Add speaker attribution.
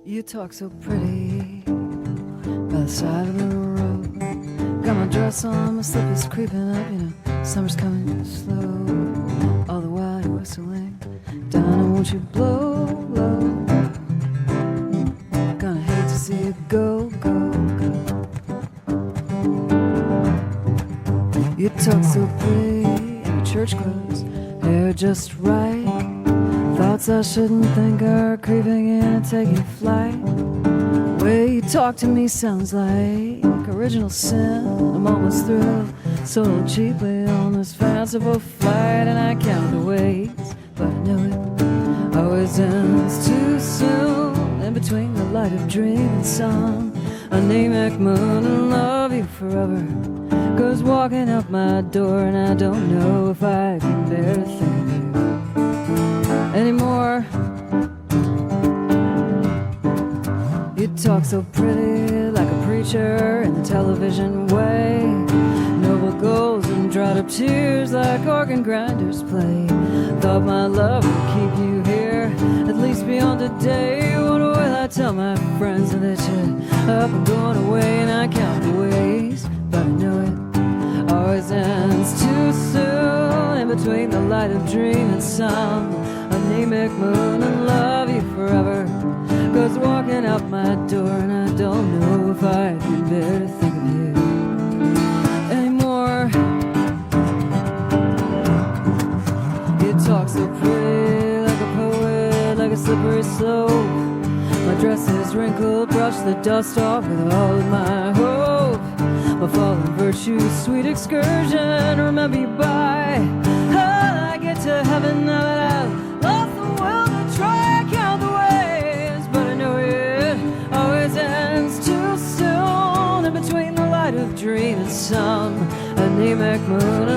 Speaker 1: You talk so pretty by the side of the road. Got my dress on, my slip is creeping up, you know, summer's coming slow. All the while you're whistling, Donna, won't you blow low? Gonna hate to see it go, go, go. You talk so pretty in your church clothes, hair just right. Thoughts I shouldn't think are creeping in and taking flight. Way you talk to me sounds like original sin. I'm almost thrilled, so cheaply on this fanciful flight. And I count the ways, but I know it always ends too soon. In between the light of dream and sun, anemic moon and love you forever goes walking out my door. And I don't know if I can bear to think of you anymore. You talk so pretty like a preacher in the television way. Noble goals and dried up tears like organ grinders play. Thought my love would keep you here, at least beyond today. What will I tell my friends that you're up and going away? And I count the ways, but I know it always ends too soon. In between the light of dream and sun, anemic moon and love you forever goes walking out my door. And I don't know if I can bear to think of you anymore. You talk so pretty like a poet, like a slippery slope. My dress is wrinkled, brush the dust off with all of my hope. My fallen virtue, sweet excursion, remember you by. I get to heaven now that I've lost the will to try. I count the ways, but I know it always ends too soon. In between the light of dream and sun, anemic moon